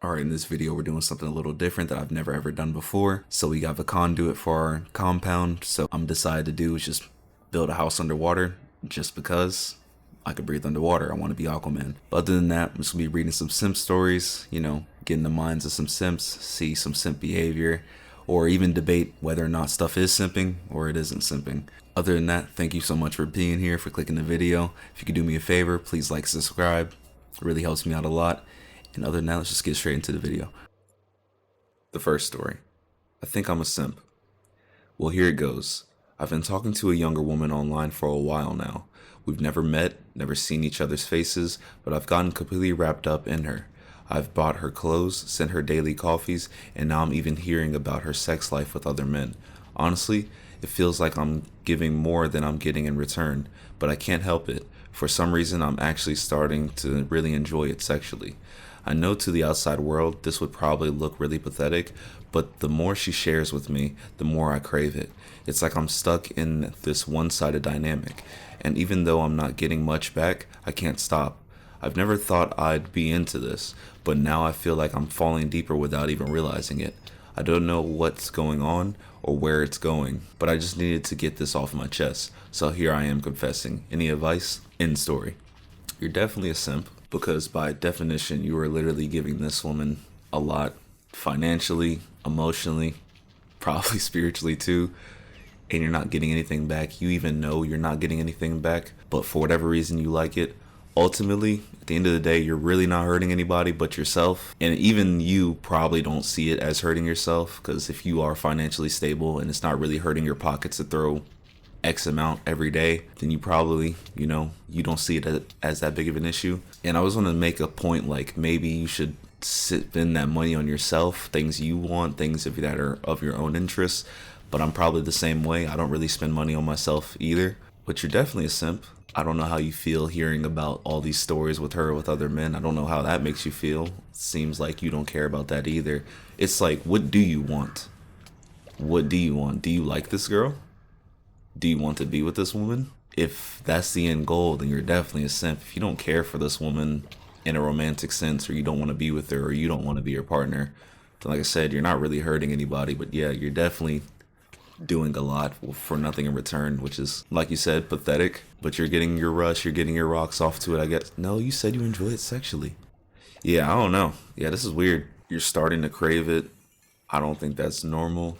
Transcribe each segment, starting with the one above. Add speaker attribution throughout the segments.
Speaker 1: Alright, in this video we're doing something a little different that I've never ever done before. So we got the conduit for our compound, so I'm decided to do is just build a house underwater just because I could breathe underwater. I want to be Aquaman. But other than that, I'm just gonna be reading some simp stories, get in the minds of some simps, see some simp behavior, or even debate whether or not stuff is simping or it isn't simping. Other than that, thank you so much for being here, for clicking the video. If you could do me a favor, please like, subscribe. It really helps me out a lot. And other than that, let's just get straight into the video. The first story. I think I'm a simp. Well, here it goes. I've been talking to a younger woman online for a while now. We've never met, never seen each other's faces, but I've gotten completely wrapped up in her. I've bought her clothes, sent her daily coffees, and now I'm even hearing about her sex life with other men. Honestly, it feels like I'm giving more than I'm getting in return, but I can't help it. For some reason, I'm actually starting to really enjoy it sexually. I know to the outside world this would probably look really pathetic, but the more she shares with me, the more I crave it. It's like I'm stuck in this one-sided dynamic, and even though I'm not getting much back, I can't stop. I've never thought I'd be into this, but now I feel like I'm falling deeper without even realizing it. I don't know what's going on or where it's going, but I just needed to get this off my chest, so here I am confessing. Any advice? End story. You're definitely a simp, because by definition you are literally giving this woman a lot, financially, emotionally, probably spiritually too, and you're not getting anything back. You even know you're not getting anything back, but for whatever reason you like it. Ultimately, at the end of the day, you're really not hurting anybody but yourself, and even you probably don't see it as hurting yourself, because if you are financially stable and it's not really hurting your pockets to throw X amount every day, then you probably, you don't see it as that big of an issue. And I was going to make a point, like maybe you should spend that money on yourself, things you want, things that are of your own interests. But I'm probably the same way. I don't really spend money on myself either. But you're definitely a simp. I don't know how you feel hearing about all these stories with her with other men. I don't know how that makes you feel. It seems like you don't care about that either. It's like, what do you want? What do you want? Do you like this girl? Do you want to be with this woman? If that's the end goal, then you're definitely a simp. If you don't care for this woman in a romantic sense, or you don't want to be with her, or you don't want to be her partner, then like I said, you're not really hurting anybody. But yeah, you're definitely doing a lot for nothing in return, which is, like you said, pathetic. But you're getting your rush, you're getting your rocks off to it, I guess. No, you said you enjoy it sexually. Yeah, I don't know. Yeah, this is weird. You're starting to crave it. I don't think that's normal.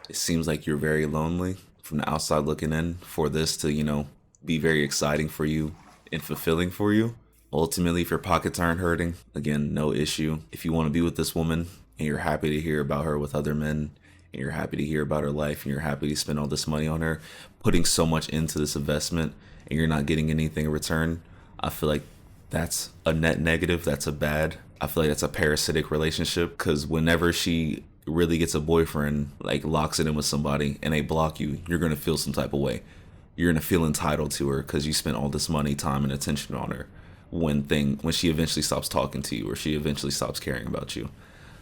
Speaker 1: It seems like you're very lonely from the outside looking in for this to, be very exciting for you and fulfilling for you. Ultimately, if your pockets aren't hurting, again, no issue. If you want to be with this woman and you're happy to hear about her with other men, and you're happy to hear about her life, and you're happy to spend all this money on her, putting so much into this investment, and you're not getting anything in return, I feel like that's a net negative. That's a bad. I feel like that's a parasitic relationship, because whenever she really gets a boyfriend, like locks it in with somebody and they block you, you're going to feel some type of way. You're going to feel entitled to her because you spent all this money, time, and attention on her when she eventually stops talking to you, or she eventually stops caring about you.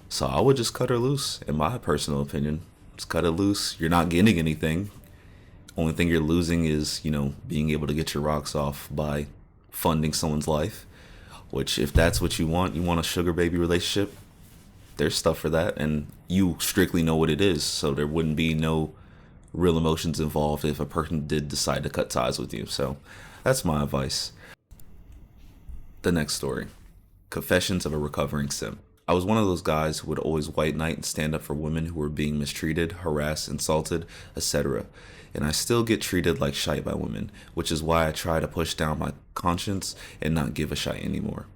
Speaker 1: So I would just cut her loose, in my personal opinion. Just cut it loose. You're not getting anything. Only thing you're losing is, being able to get your rocks off by funding someone's life, which if that's what you want a sugar baby relationship, there's stuff for that, and you strictly know what it is, so there wouldn't be no real emotions involved if a person did decide to cut ties with you. So that's my advice. The next story. Confessions of a recovering simp. I was one of those guys who would always white knight and stand up for women who were being mistreated, harassed, insulted, etc. And I still get treated like shite by women, which is why I try to push down my conscience and not give a shite anymore.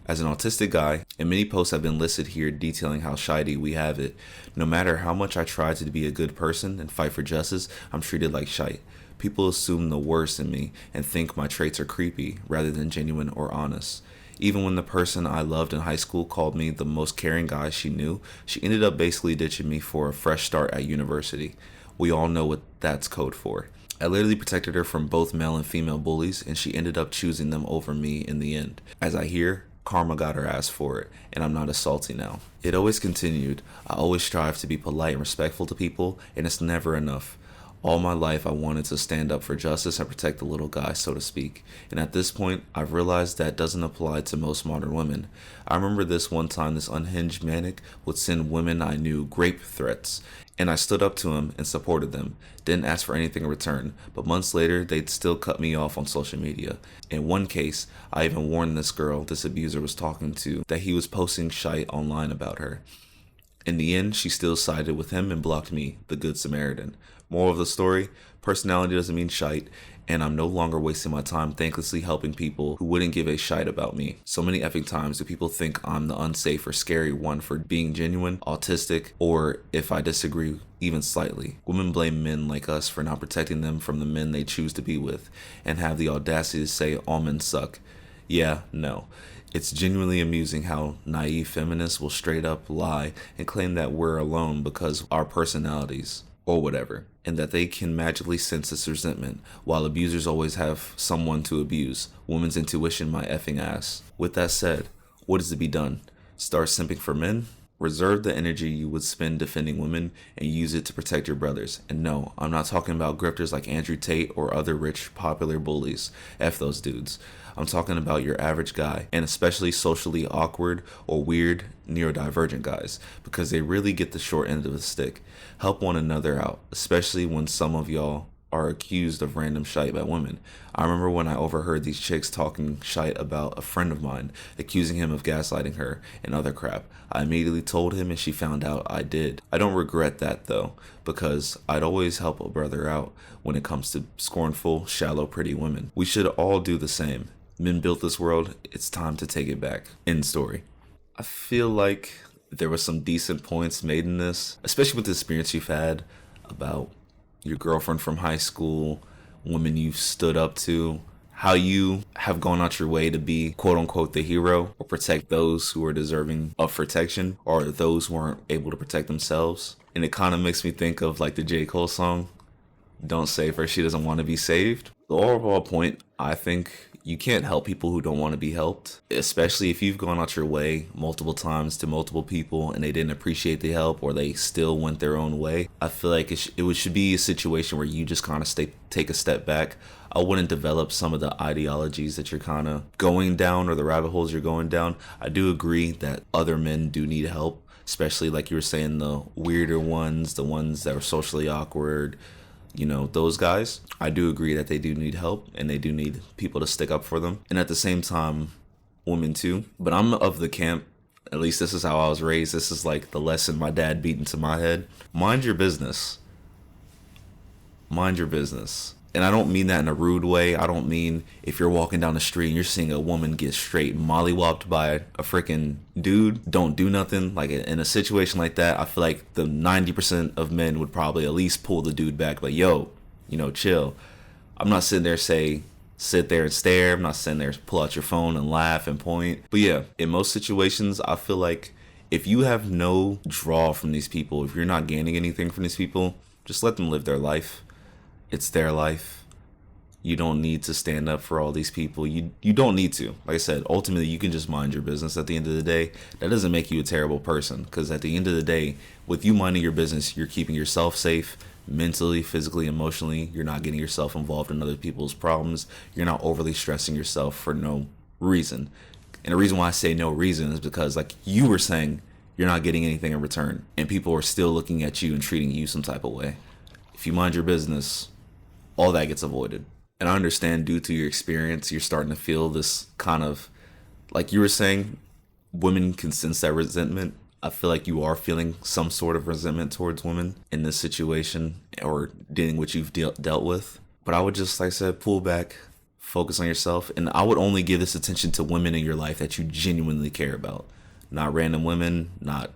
Speaker 1: As an autistic guy, and many posts have been listed here detailing how shitey we have it, no matter how much I try to be a good person and fight for justice, I'm treated like shite. People assume the worst in me and think my traits are creepy rather than genuine or honest. Even when the person I loved in high school called me the most caring guy she knew, she ended up basically ditching me for a fresh start at university. We all know what that's code for. I literally protected her from both male and female bullies, and she ended up choosing them over me in the end. As I hear, karma got her ass for it, and I'm not as salty now. It always continued. I always strive to be polite and respectful to people, and it's never enough. All my life, I wanted to stand up for justice and protect the little guy, so to speak. And at this point, I've realized that doesn't apply to most modern women. I remember this one time, this unhinged manic would send women I knew rape threats, and I stood up to him and supported them. Didn't ask for anything in return, but months later, they'd still cut me off on social media. In one case, I even warned this girl this abuser was talking to that he was posting shite online about her. In the end, she still sided with him and blocked me, the Good Samaritan. Moral of the story, personality doesn't mean shite, and I'm no longer wasting my time thanklessly helping people who wouldn't give a shite about me. So many effing times do people think I'm the unsafe or scary one for being genuine, autistic, or if I disagree even slightly. Women blame men like us for not protecting them from the men they choose to be with, and have the audacity to say all men suck. Yeah, no. It's genuinely amusing how naive feminists will straight up lie and claim that we're alone because our personalities, or whatever, and that they can magically sense this resentment, while abusers always have someone to abuse. Women's intuition, my effing ass. With that said, what is to be done? Start simping for men? Reserve the energy you would spend defending women and use it to protect your brothers. And no, I'm not talking about grifters like Andrew Tate or other rich, popular bullies. F those dudes. I'm talking about your average guy, and especially socially awkward or weird neurodivergent guys, because they really get the short end of the stick. Help one another out, especially when some of y'all are accused of random shite by women. I remember when I overheard these chicks talking shite about a friend of mine, accusing him of gaslighting her and other crap. I immediately told him and she found out I did. I don't regret that though, because I'd always help a brother out when it comes to scornful, shallow, pretty women. We should all do the same. Men built this world, it's time to take it back. End story. I feel like there was some decent points made in this, especially with the experience you've had about your girlfriend from high school, women you've stood up to, how you have gone out your way to be quote unquote the hero or protect those who are deserving of protection or those who aren't able to protect themselves. And it kind of makes me think of like the J. Cole song, Don't Save Her, She Doesn't Want to Be Saved. The overall point, I think you can't help people who don't want to be helped, especially if you've gone out your way multiple times to multiple people and they didn't appreciate the help or they still went their own way. I feel like it should be a situation where you just kind of take a step back. I wouldn't develop some of the ideologies that you're kind of going down or the rabbit holes you're going down. I do agree that other men do need help, especially like you were saying, the weirder ones, the ones that are socially awkward, you know, those guys. I do agree that they do need help and they do need people to stick up for them. And at the same time, women too. But I'm of the camp, at least this is how I was raised. This is like the lesson my dad beat into my head. Mind your business. Mind your business. And I don't mean that in a rude way. I don't mean if you're walking down the street and you're seeing a woman get straight mollywopped by a freaking dude, don't do nothing. Like in a situation like that, I feel like the 90% of men would probably at least pull the dude back. Like, yo, you know, chill. I'm not sitting there sit there and stare. I'm not sitting there pull out your phone and laugh and point. But yeah, in most situations, I feel like if you have no draw from these people, if you're not gaining anything from these people, just let them live their life. It's their life. You don't need to stand up for all these people. You don't need to. Like I said, ultimately, you can just mind your business at the end of the day. That doesn't make you a terrible person, because at the end of the day, with you minding your business, you're keeping yourself safe mentally, physically, emotionally. You're not getting yourself involved in other people's problems. You're not overly stressing yourself for no reason. And the reason why I say no reason is because, like you were saying, you're not getting anything in return. And people are still looking at you and treating you some type of way. If you mind your business, all that gets avoided. And I understand due to your experience, you're starting to feel this kind of, like you were saying, women can sense that resentment. I feel like you are feeling some sort of resentment towards women in this situation or dealing with what you've dealt with. But I would just, like I said, pull back, focus on yourself. And I would only give this attention to women in your life that you genuinely care about. Not random women, not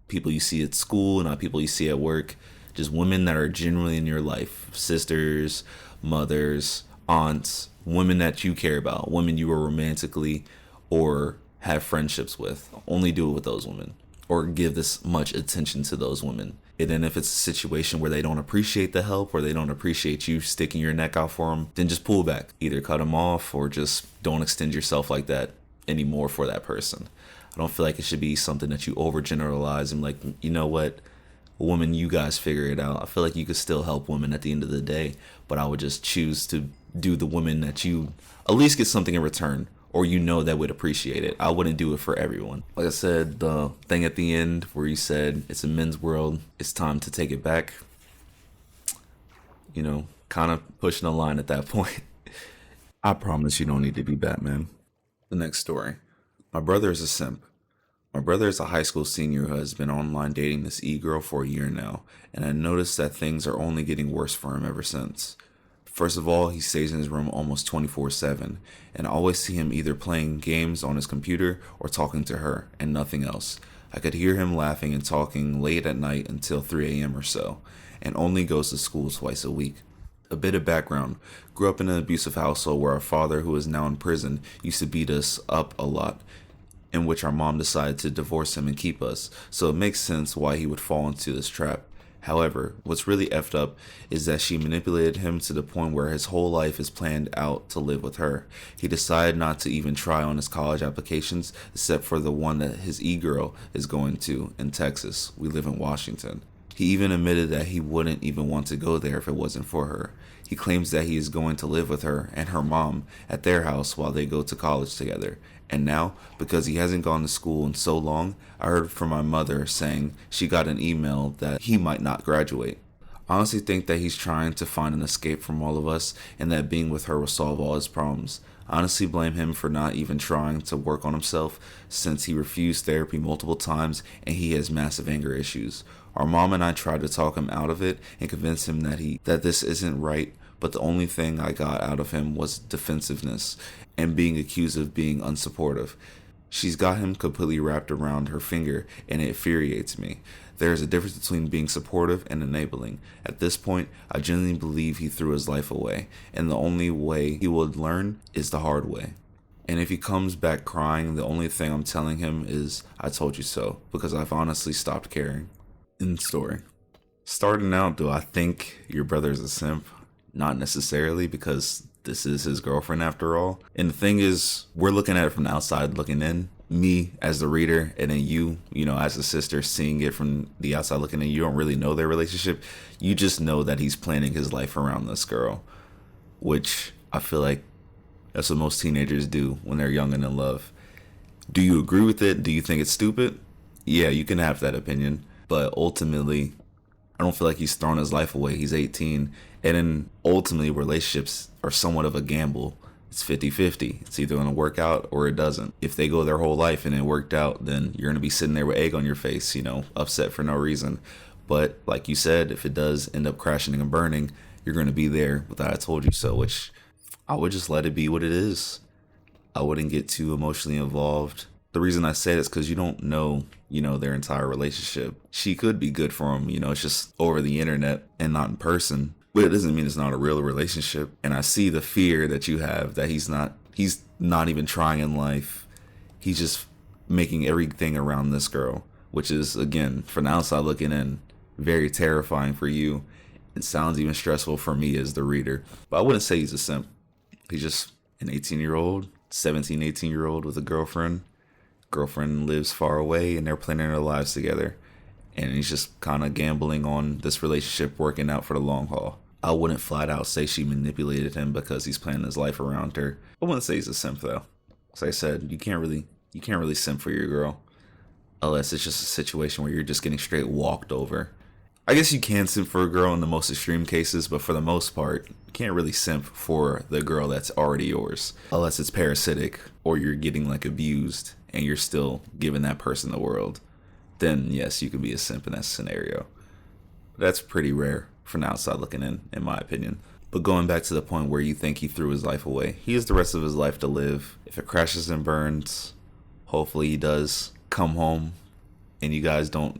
Speaker 1: people you see at school, not people you see at work. Just women that are genuinely in your life. Sisters, mothers, aunts, women that you care about, women you are romantically or have friendships with. Only do it with those women, or give this much attention to those women. And then if it's a situation where they don't appreciate the help or they don't appreciate you sticking your neck out for them, then just pull back. Either cut them off or just don't extend yourself like that anymore for that person. I don't feel like it should be something that you overgeneralize and like, you know what? woman, you guys figure it out. I feel like you could still help women at the end of the day, but I would just choose to do the women that you at least get something in return, or you know that would appreciate it. I wouldn't do it for everyone. Like I said, the thing at the end where you said it's a men's world, it's time to take it back, you know, kind of pushing the line at that point. I promise you don't need to be Batman. The next story. My brother is a simp. My brother is a high school senior who has been online dating this e-girl for a year now, and I noticed that things are only getting worse for him ever since. First of all, he stays in his room almost 24/7, and I always see him either playing games on his computer or talking to her, and nothing else. I could hear him laughing and talking late at night until 3 a.m. or so, and only goes to school twice a week. A bit of background. Grew up in an abusive household where our father, who is now in prison, used to beat us up a lot, in which our mom decided to divorce him and keep us, so it makes sense why he would fall into this trap. However, what's really effed up is that she manipulated him to the point where his whole life is planned out to live with her. He decided not to even try on his college applications except for the one that his e-girl is going to in Texas. We live in Washington. He even admitted that he wouldn't even want to go there if it wasn't for her. He claims that he is going to live with her and her mom at their house while they go to college together. And now, because he hasn't gone to school in so long, I heard from my mother saying she got an email that he might not graduate. I honestly think that he's trying to find an escape from all of us and that being with her will solve all his problems. I honestly blame him for not even trying to work on himself since he refused therapy multiple times and he has massive anger issues. Our mom and I tried to talk him out of it and convince him that this isn't right, but the only thing I got out of him was defensiveness and being accused of being unsupportive. She's got him completely wrapped around her finger and it infuriates me. There is a difference between being supportive and enabling. At this point, I genuinely believe he threw his life away, and the only way he would learn is the hard way. And if he comes back crying, the only thing I'm telling him is, I told you so, because I've honestly stopped caring. End story. Starting out, do I think your brother's a simp? Not necessarily, because this is his girlfriend after all. And the thing is, we're looking at it from the outside looking in. Me as the reader, and then you as a sister seeing it from the outside looking in. You don't really know their relationship. You just know that he's planning his life around this girl, which I feel like that's what most teenagers do when they're young and in love. Do you agree with it? Do you think it's stupid? Yeah, you can have that opinion. But ultimately, I don't feel like he's throwing his life away. He's 18. And then ultimately, relationships are somewhat of a gamble. It's 50-50. It's either going to work out or it doesn't. If they go their whole life and it worked out, then you're going to be sitting there with egg on your face, upset for no reason. But like you said, if it does end up crashing and burning, you're going to be there with that I told you so, which I would just let it be what it is. I wouldn't get too emotionally involved. The reason I say it is because you don't know, their entire relationship. She could be good for him, it's just over the internet and not in person. But it doesn't mean it's not a real relationship. And I see the fear that you have that he's not even trying in life. He's just making everything around this girl, which is, again, from the outside looking in, very terrifying for you. It sounds even stressful for me as the reader. But I wouldn't say he's a simp. He's just an 18-year-old, 17, 18-year-old with a girlfriend. Girlfriend lives far away and they're planning their lives together. And he's just kind of gambling on this relationship working out for the long haul. I wouldn't flat out say she manipulated him because he's planning his life around her. I wouldn't say he's a simp though. As I said, you can't really simp for your girl unless it's just a situation where you're just getting straight walked over. I guess you can simp for a girl in the most extreme cases, but for the most part, you can't really simp for the girl that's already yours unless it's parasitic or you're getting abused and you're still giving that person the world. Then yes, you could be a simp in that scenario. That's pretty rare from the outside looking in my opinion. But going back to the point where you think he threw his life away, he has the rest of his life to live. If it crashes and burns, hopefully he does come home and you guys don't,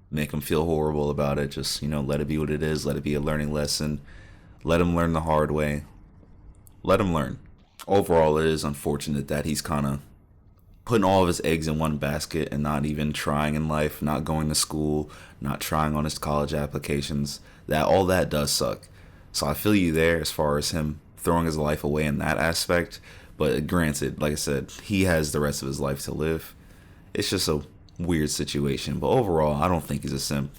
Speaker 1: make him feel horrible about it. Just, let it be what it is. Let it be a learning lesson. Let him learn the hard way. Let him learn. Overall, it is unfortunate that he's kind of putting all of his eggs in one basket and not even trying in life, not going to school, not trying on his college applications. All that does suck. So I feel you there as far as him throwing his life away in that aspect. But granted, like I said, he has the rest of his life to live. It's just a weird situation. But overall, I don't think he's a simp.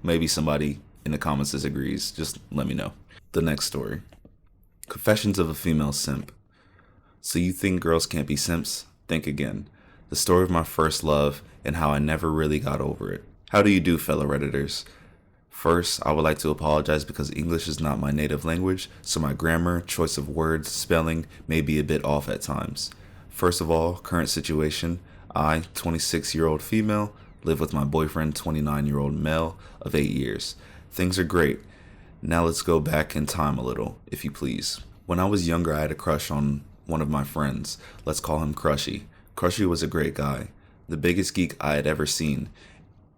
Speaker 1: Maybe somebody in the comments disagrees. Just let me know. The next story. Confessions of a female simp. So you think girls can't be simps? Think again. The story of my first love and how I never really got over it. How do you do, fellow Redditors? First, I would like to apologize because English is not my native language, so my grammar, choice of words, spelling may be a bit off at times. First of all, current situation. I, 26-year-old female, live with my boyfriend, 29-year-old male of 8 years. Things are great. Now let's go back in time a little, if you please. When I was younger, I had a crush on one of my friends. Let's call him Crushy. Crushy was a great guy. The biggest geek I had ever seen,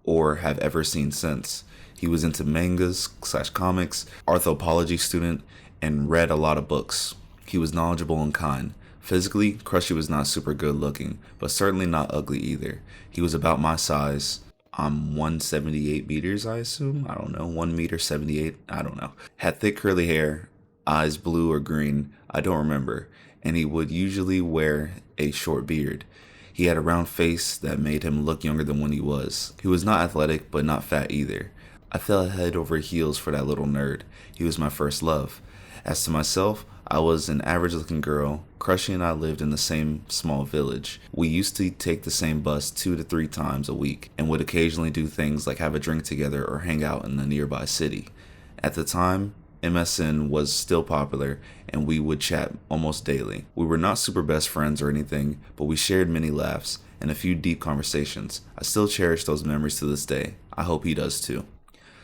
Speaker 1: or have ever seen since. He was into mangas/comics, anthropology student, and read a lot of books. He was knowledgeable and kind. Physically, Crushy was not super good looking, but certainly not ugly either. He was about my size. I'm 178 meters, I assume? I don't know. 1 meter 78? I don't know. Had thick curly hair, eyes blue or green, I don't remember. And he would usually wear a short beard. He had a round face that made him look younger than when he was. He was not athletic, but not fat either. I fell head over heels for that little nerd. He was my first love. As to myself, I was an average-looking girl. Crushy and I lived in the same small village. We used to take the same bus 2 to 3 times a week and would occasionally do things like have a drink together or hang out in a nearby city. At the time, MSN was still popular and we would chat almost daily. We were not super best friends or anything, but we shared many laughs and a few deep conversations. I still cherish those memories to this day. I hope he does too.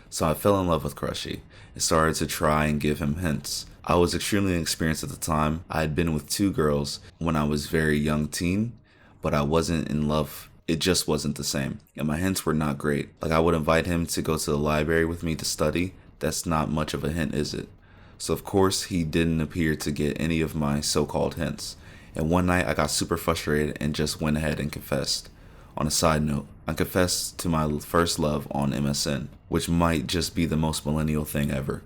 Speaker 1: So I fell in love with Crushy and started to try and give him hints. I was extremely inexperienced at the time. I had been with 2 girls when I was very young teen, but I wasn't in love. It just wasn't the same. And my hints were not great. Like I would invite him to go to the library with me to study. That's not much of a hint, is it? So of course he didn't appear to get any of my so-called hints. And one night I got super frustrated and just went ahead and confessed. On a side note, I confessed to my first love on MSN, which might just be the most millennial thing ever.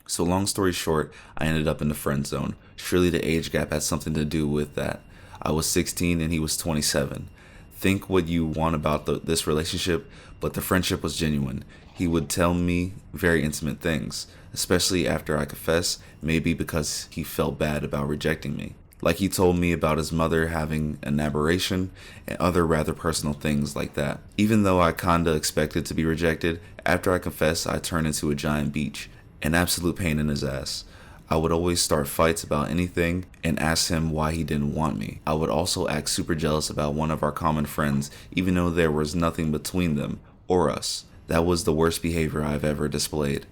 Speaker 1: So long story short, I ended up in the friend zone. Surely the age gap had something to do with that. I was 16 and he was 27. Think what you want about this relationship, but the friendship was genuine. He would tell me very intimate things, especially after I confessed, maybe because he felt bad about rejecting me. Like he told me about his mother having an aberration and other rather personal things like that. Even though I kinda expected to be rejected, after I confessed, I turned into a giant beach. An absolute pain in his ass. I would always start fights about anything and ask him why he didn't want me. I would also act super jealous about one of our common friends, even though there was nothing between them or us. That was the worst behavior I've ever displayed.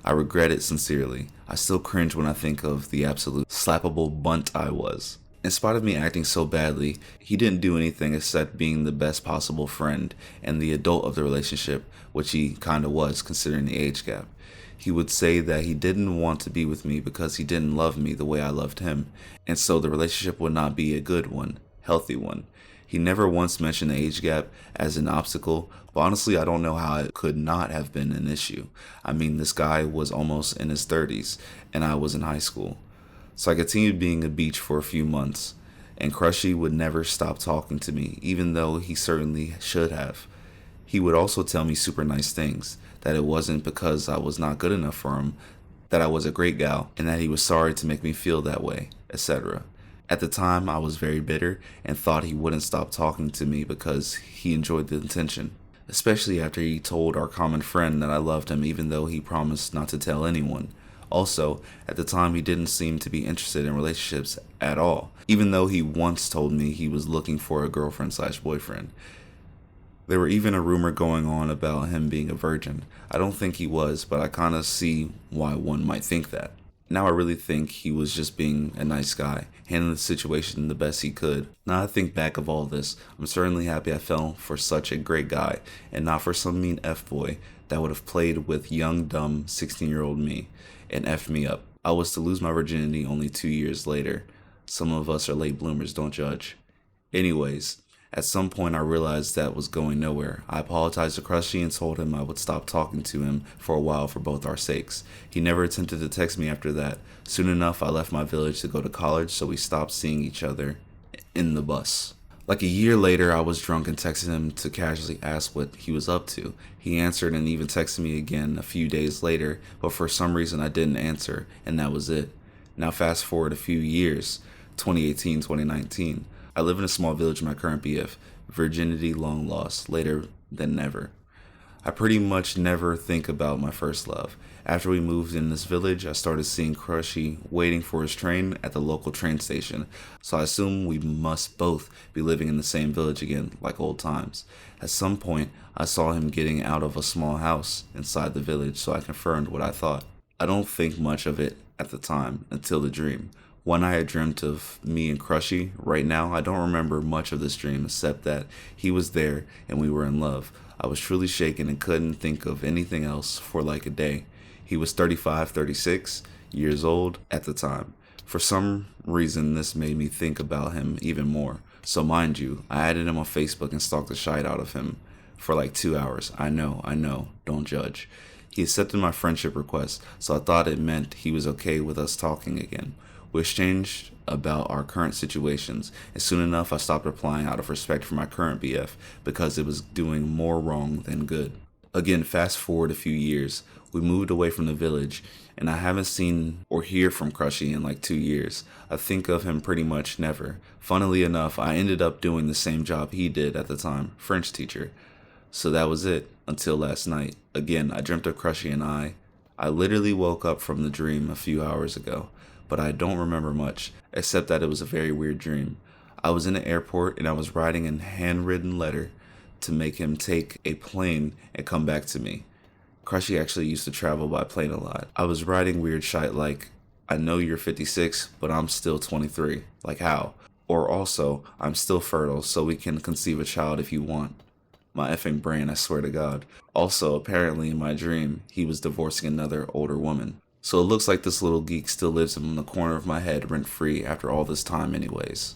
Speaker 1: I regret it sincerely. I still cringe when I think of the absolute slappable bunt I was. In spite of me acting so badly, he didn't do anything except being the best possible friend and the adult of the relationship, which he kinda was considering the age gap. He would say that he didn't want to be with me because he didn't love me the way I loved him, and so the relationship would not be a good one, healthy one. He never once mentioned the age gap as an obstacle, but honestly I don't know how it could not have been an issue. I mean, this guy was almost in his 30s, and I was in high school. So I continued being a beach for a few months, and Crushy would never stop talking to me, even though he certainly should have. He would also tell me super nice things, that it wasn't because I was not good enough for him, that I was a great gal, and that he was sorry to make me feel that way, etc. At the time, I was very bitter and thought he wouldn't stop talking to me because he enjoyed the attention, especially after he told our common friend that I loved him even though he promised not to tell anyone. Also, at the time, he didn't seem to be interested in relationships at all, even though he once told me he was looking for a girlfriend/boyfriend. There were even a rumor going on about him being a virgin. I don't think he was, but I kinda see why one might think that. Now I really think he was just being a nice guy, handling the situation the best he could. Now I think back of all this, I'm certainly happy I fell for such a great guy, and not for some mean F-boy that would have played with young, dumb, 16-year-old me and F'd me up. I was to lose my virginity only 2 years later. Some of us are late bloomers, don't judge. Anyways, at some point I realized that was going nowhere. I apologized to Crushy and told him I would stop talking to him for a while for both our sakes. He never attempted to text me after that. Soon enough I left my village to go to college, so we stopped seeing each other in the bus. Like a year later, I was drunk and texted him to casually ask what he was up to. He answered and even texted me again a few days later, but for some reason I didn't answer, and that was it. Now fast forward a few years, 2018, 2019. I live in a small village with my current BF. Virginity long lost, later than never. I pretty much never think about my first love. After we moved in this village, I started seeing Crushy waiting for his train at the local train station, so I assume we must both be living in the same village again, like old times. At some point, I saw him getting out of a small house inside the village, so I confirmed what I thought. I don't think much of it at the time, until the dream. One I had dreamt of me and Crushy. Right now, I don't remember much of this dream except that he was there and we were in love. I was truly shaken and couldn't think of anything else for like a day. He was 35, 36 years old at the time. For some reason, this made me think about him even more. So mind you, I added him on Facebook and stalked the shite out of him for like 2 hours. I know, don't judge. He accepted my friendship request, so I thought it meant he was okay with us talking again. We exchanged about our current situations, and soon enough I stopped replying out of respect for my current BF because it was doing more wrong than good. Again, fast forward a few years, we moved away from the village, and I haven't seen or hear from Crushy in like 2 years. I think of him pretty much never. Funnily enough, I ended up doing the same job he did at the time, French teacher. So that was it, until last night. Again, I dreamt of Crushy and I literally woke up from the dream a few hours ago, but I don't remember much, except that it was a very weird dream. I was in an airport and I was writing a handwritten letter to make him take a plane and come back to me. Crushy actually used to travel by plane a lot. I was writing weird shit like, I know you're 56, but I'm still 23. Like how? Or also, I'm still fertile, so we can conceive a child if you want. My effing brain, I swear to God. Also, apparently in my dream, he was divorcing another older woman. So it looks like this little geek still lives in the corner of my head rent-free after all this time anyways.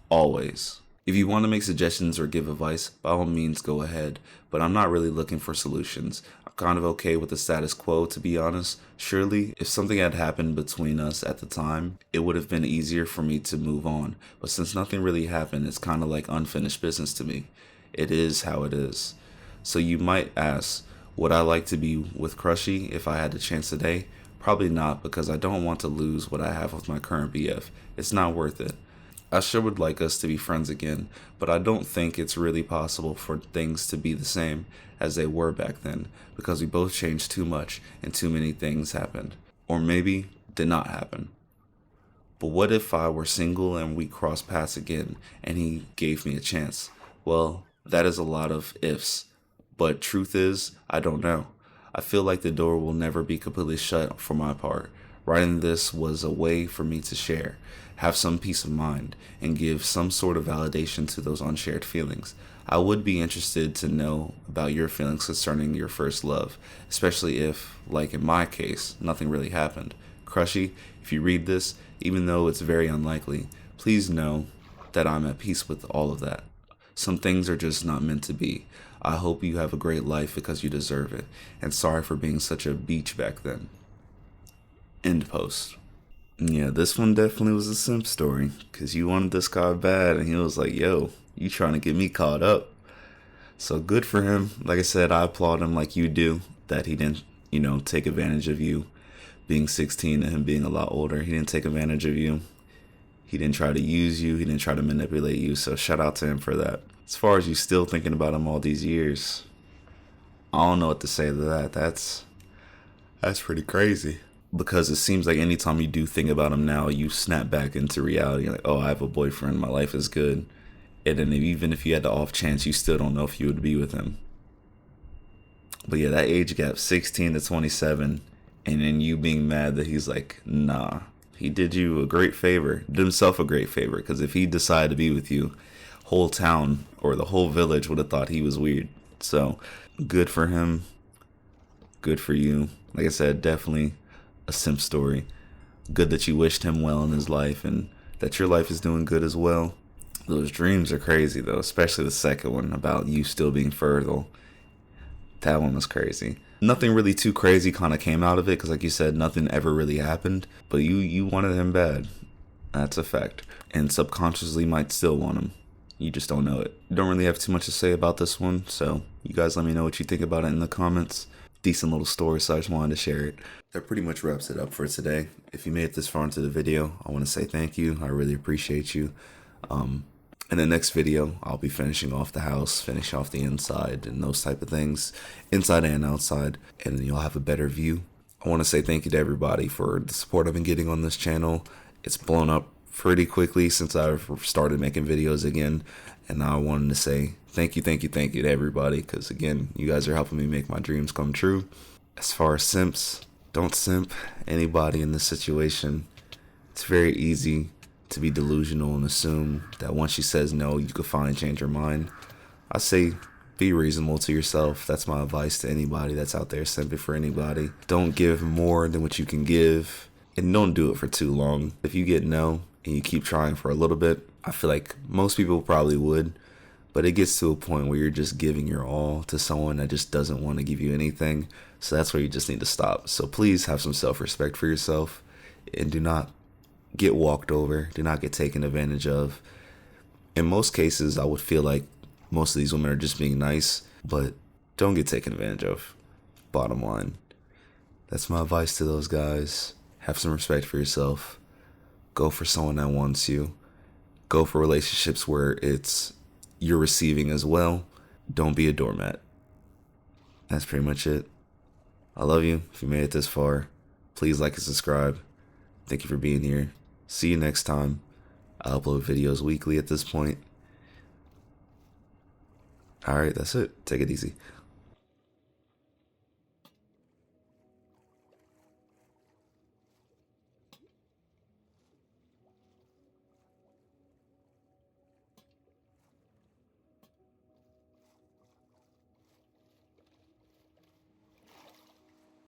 Speaker 1: Always. If you want to make suggestions or give advice, by all means go ahead, but I'm not really looking for solutions. I'm kind of okay with the status quo, to be honest. Surely, if something had happened between us at the time, it would have been easier for me to move on, but since nothing really happened, it's kind of like unfinished business to me. It is how it is. So you might ask, would I like to be with Crushy if I had the chance today? Probably not, because I don't want to lose what I have with my current BF. It's not worth it. I sure would like us to be friends again, but I don't think it's really possible for things to be the same as they were back then, because we both changed too much and too many things happened. Or maybe did not happen. But what if I were single and we crossed paths again and he gave me a chance? Well, that is a lot of ifs. But truth is, I don't know. I feel like the door will never be completely shut for my part. Writing this was a way for me to share, have some peace of mind, and give some sort of validation to those unshared feelings. I would be interested to know about your feelings concerning your first love, especially if, like in my case, nothing really happened. Crushy, if you read this, even though it's very unlikely, please know that I'm at peace with all of that. Some things are just not meant to be. I hope you have a great life because you deserve it, and sorry for being such a beach back then. End post. Yeah, this one definitely was a simp story, because you wanted this guy bad, and he was like, yo, you trying to get me caught up. So good for him. Like I said, I applaud him like you do, that he didn't, take advantage of you being 16 and him being a lot older. He didn't take advantage of you. He didn't try to use you. He didn't try to manipulate you. So shout out to him for that. As far as you still thinking about him all these years, I don't know what to say to that. That's pretty crazy. Because it seems like anytime you do think about him now, you snap back into reality. You're like, oh, I have a boyfriend. My life is good. And then even if you had the off chance, you still don't know if you would be with him. But yeah, that age gap, 16 to 27, and then you being mad that he's like, nah. He did you a great favor, did himself a great favor, because if he decided to be with you, whole town or the whole village would have thought he was weird. So good for him. Good for you. Like I said, definitely a simp story. Good that you wished him well in his life and that your life is doing good as well. Those dreams are crazy though, especially the second one about you still being fertile. That one was crazy. Nothing really too crazy kind of came out of it because like you said, nothing ever really happened. But you wanted him bad. That's a fact. And subconsciously might still want him. You just don't know it. Don't really have too much to say about this one, so you guys let me know what you think about it in the comments. Decent little story, so I just wanted to share it. That pretty much wraps it up for today. If you made it this far into the video, I want to say thank you. I really appreciate you. In the next video, I'll be finishing off the house, finish off the inside and those type of things, inside and outside, and then you'll have a better view. I want to say thank you to everybody for the support I've been getting on this channel. It's blown up pretty quickly since I've started making videos again, and I wanted to say thank you to everybody, because again, you guys are helping me make my dreams come true. As far as simps, don't simp anybody in this situation. It's very easy to be delusional and assume that once she says no, you could finally change your mind. I say be reasonable to yourself. That's my advice to anybody that's out there simping for anybody. Don't give more than what you can give, and don't do it for too long. If you get no and you keep trying for a little bit, I feel like most people probably would, but it gets to a point where you're just giving your all to someone that just doesn't want to give you anything. So that's where you just need to stop. So please have some self-respect for yourself, and do not get walked over, do not get taken advantage of. In most cases, I would feel like most of these women are just being nice, but don't get taken advantage of. Bottom line. That's my advice to those guys. Have some respect for yourself. Go for someone that wants you. Go for relationships where it's you're receiving as well. Don't be a doormat. That's pretty much it. I love you. If you made it this far, please like and subscribe. Thank you for being here. See you next time. I upload videos weekly at this point. Alright, that's it. Take it easy.